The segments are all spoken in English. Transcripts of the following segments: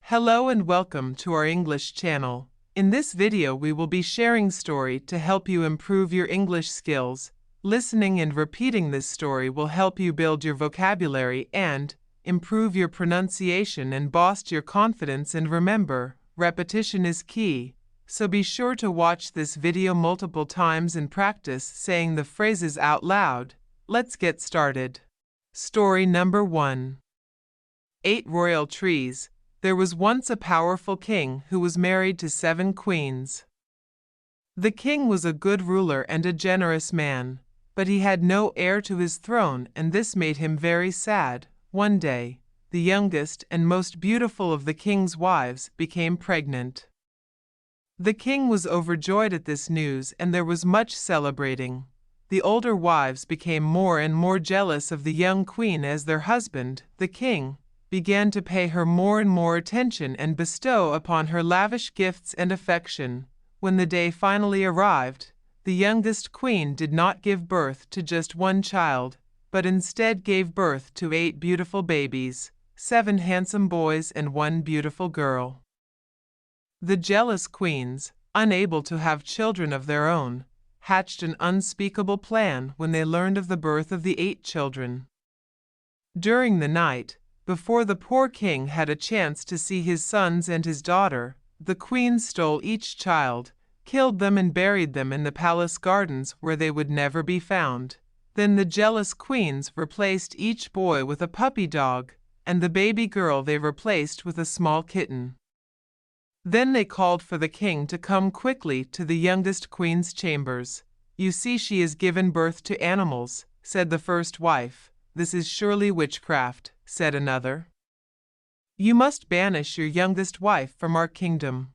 Hello and welcome to our English channel. In this video we will be sharing story to help you improve your English skills. Listening and repeating this story will help you build your vocabulary and improve your pronunciation and boost your confidence. And remember, repetition is key. So be sure to watch this video multiple times and practice saying the phrases out loud. Let's get started. Story number 1. 8 Royal Trees. There was once a powerful king who was married to 7 queens. The king was a good ruler and a generous man, but he had no heir to his throne, and this made him very sad. One day, the youngest and most beautiful of the king's wives became pregnant. The king was overjoyed at this news, and there was much celebrating. The older wives became more and more jealous of the young queen as their husband, the king, began to pay her more and more attention and bestow upon her lavish gifts and affection. When the day finally arrived, the youngest queen did not give birth to just one child, but instead gave birth to 8 beautiful babies, 7 handsome boys and 1 beautiful girl. The jealous queens, unable to have children of their own, hatched an unspeakable plan when they learned of the birth of the 8 children. During the night, before the poor king had a chance to see his sons and his daughter, the queens stole each child, killed them and buried them in the palace gardens where they would never be found. Then the jealous queens replaced each boy with a puppy dog, and the baby girl they replaced with a small kitten. Then they called for the king to come quickly to the youngest queen's chambers. "You see, she has given birth to animals," said the first wife. "This is surely witchcraft," said another. "You must banish your youngest wife from our kingdom."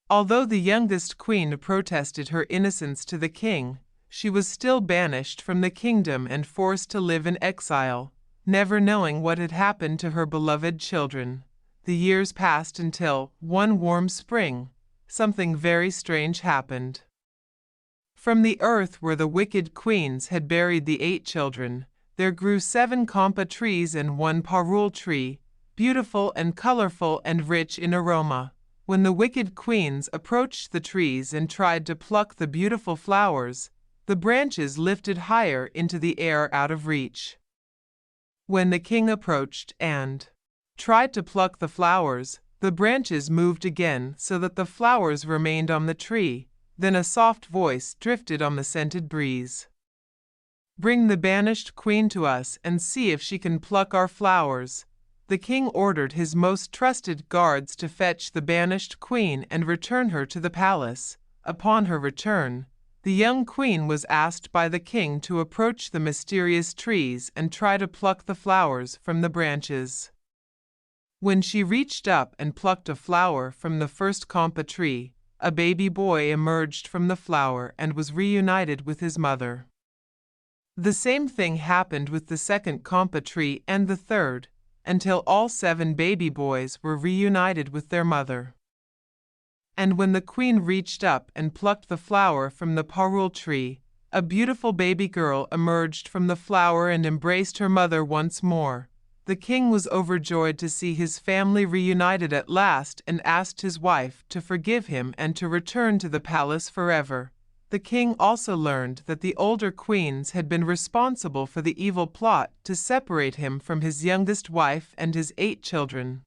Although the youngest queen protested her innocence to the king, she was still banished from the kingdom and forced to live in exile, never knowing what had happened to her beloved children. The years passed until, one warm spring, something very strange happened. From the earth where the wicked queens had buried the 8 children, there grew 7 kampa trees and 1 parul tree, beautiful and colorful and rich in aroma. When the wicked queens approached the trees and tried to pluck the beautiful flowers, the branches lifted higher into the air out of reach. When the king approached and tried to pluck the flowers, the branches moved again so that the flowers remained on the tree. Then a soft voice drifted on the scented breeze. "Bring the banished queen to us and see if she can pluck our flowers." The king ordered his most trusted guards to fetch the banished queen and return her to the palace. Upon her return, the young queen was asked by the king to approach the mysterious trees and try to pluck the flowers from the branches. When she reached up and plucked a flower from the first kampa tree, a baby boy emerged from the flower and was reunited with his mother. The same thing happened with the second kampa tree and the third, until all 7 baby boys were reunited with their mother. And when the queen reached up and plucked the flower from the parul tree, a beautiful baby girl emerged from the flower and embraced her mother once more. The king was overjoyed to see his family reunited at last and asked his wife to forgive him and to return to the palace forever. The king also learned that the older queens had been responsible for the evil plot to separate him from his youngest wife and his 8 children.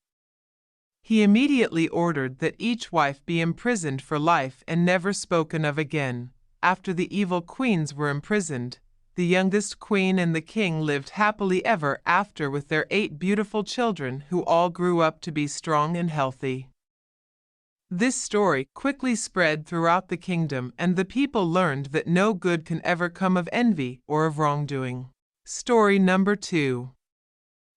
He immediately ordered that each wife be imprisoned for life and never spoken of again. After the evil queens were imprisoned, the youngest queen and the king lived happily ever after with their 8 beautiful children who all grew up to be strong and healthy. This story quickly spread throughout the kingdom, and the people learned that no good can ever come of envy or of wrongdoing. Story number 2.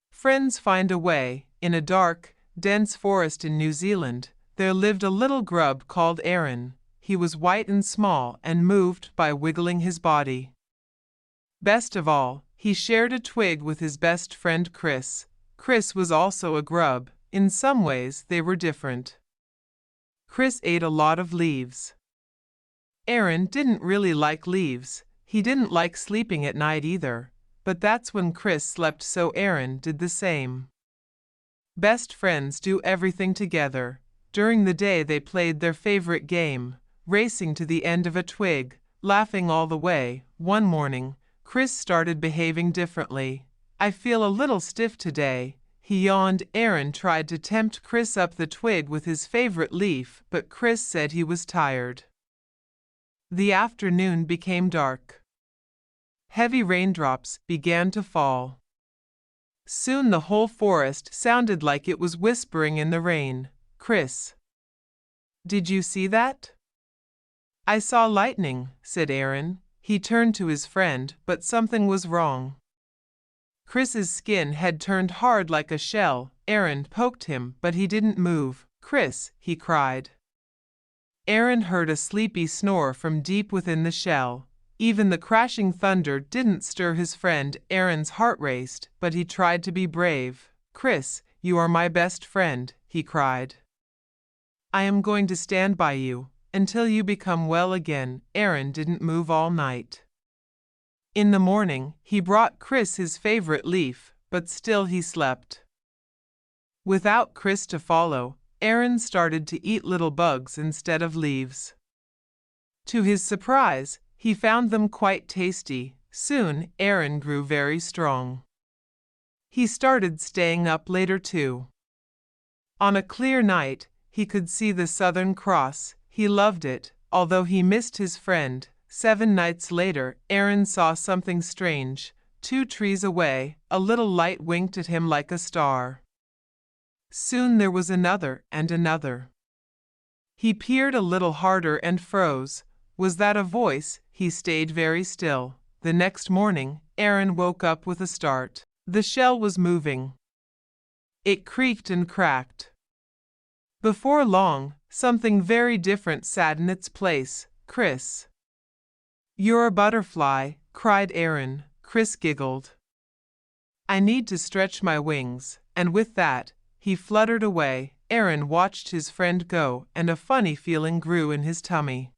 Friends find a way. In a dark, dense forest in New Zealand, there lived a little grub called Aaron. He was white and small and moved by wiggling his body. Best of all, he shared a twig with his best friend Chris. Chris was also a grub. In some ways, they were different. Chris ate a lot of leaves. Aaron didn't really like leaves. He didn't like sleeping at night either, but that's when Chris slept, so Aaron did the same. Best friends do everything together. During the day they played their favorite game, racing to the end of a twig, laughing all the way. One morning, Chris started behaving differently. I feel a little stiff today, he yawned. Aaron tried to tempt Chris up the twig with his favorite leaf, but Chris said he was tired. The afternoon became dark. Heavy raindrops began to fall. Soon the whole forest sounded like it was whispering in the rain. Chris, did you see that? I saw lightning, said Aaron. He turned to his friend, but something was wrong. Chris's skin had turned hard like a shell. Aaron poked him, but he didn't move. Chris, he cried. Aaron heard a sleepy snore from deep within the shell. Even the crashing thunder didn't stir his friend. Aaron's heart raced, but he tried to be brave. Chris, you are my best friend, he cried. I am going to stand by you until you become well again. Aaron didn't move all night. In the morning, he brought Chris his favorite leaf, but still he slept. Without Chris to follow, Aaron started to eat little bugs instead of leaves. To his surprise, he found them quite tasty. Soon, Aaron grew very strong. He started staying up later too. On a clear night, he could see the Southern Cross. He loved it, although he missed his friend. 7 nights later, Aaron saw something strange. 2 trees away, a little light winked at him like a star. Soon there was another and another. He peered a little harder and froze. Was that a voice? He stayed very still. The next morning, Aaron woke up with a start. The shell was moving. It creaked and cracked. Before long, something very different sat in its place. Chris. You're a butterfly, cried Aaron. Chris giggled. I need to stretch my wings, and with that, he fluttered away. Aaron watched his friend go, and a funny feeling grew in his tummy.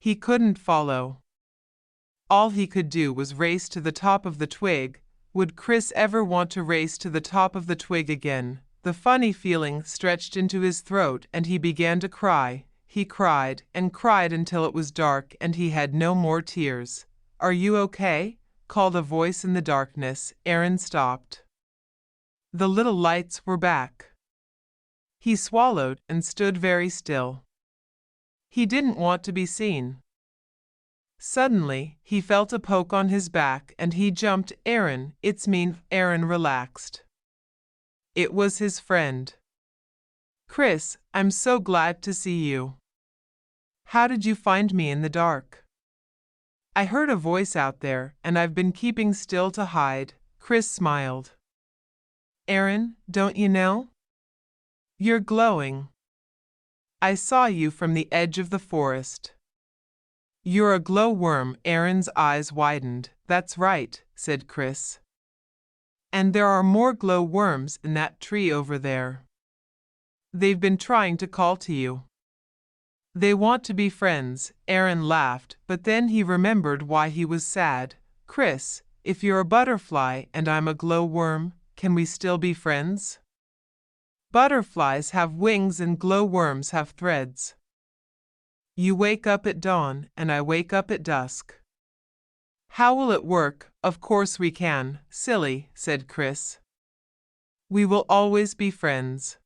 He couldn't follow. All he could do was race to the top of the twig. Would Chris ever want to race to the top of the twig again? The funny feeling stretched into his throat and he began to cry. He cried and cried until it was dark and he had no more tears. Are you okay? Called a voice in the darkness. Aaron stopped. The little lights were back. He swallowed and stood very still. He didn't want to be seen. Suddenly, he felt a poke on his back and he jumped. Aaron, it's me. Aaron relaxed. It was his friend. Chris, I'm so glad to see you. How did you find me in the dark? I heard a voice out there and I've been keeping still to hide. Chris smiled. Aaron, don't you know? You're glowing. I saw you from the edge of the forest. You're a glowworm. Aaron's eyes widened. That's right, said Chris. And there are more glowworms in that tree over there. They've been trying to call to you. They want to be friends. Aaron laughed, but then he remembered why he was sad. Chris, if you're a butterfly and I'm a glowworm, can we still be friends? Butterflies have wings and glowworms have threads. You wake up at dawn and I wake up at dusk. How will it work? Of course we can, silly, said Chris. We will always be friends.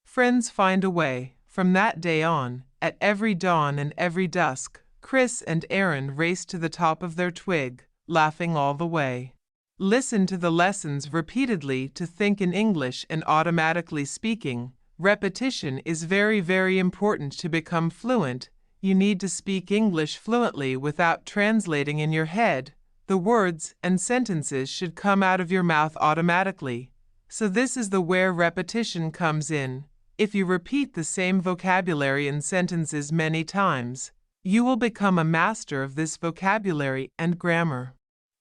Friends find a way. From that day on, at every dawn and every dusk, Chris and Aaron raced to the top of their twig, laughing all the way. Listen to the lessons repeatedly to think in English and automatically speaking. Repetition is very, very important to become fluent. You need to speak English fluently without translating in your head. The words and sentences should come out of your mouth automatically. So this is where repetition comes in. If you repeat the same vocabulary and sentences many times, you will become a master of this vocabulary and grammar.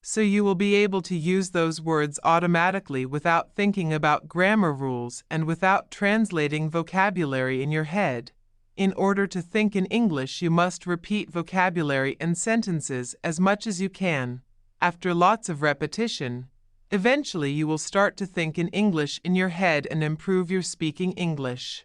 So you will be able to use those words automatically without thinking about grammar rules and without translating vocabulary in your head. In order to think in English, you must repeat vocabulary and sentences as much as you can. After lots of repetition, Eventually, you will start to think in English in your head and improve your speaking English.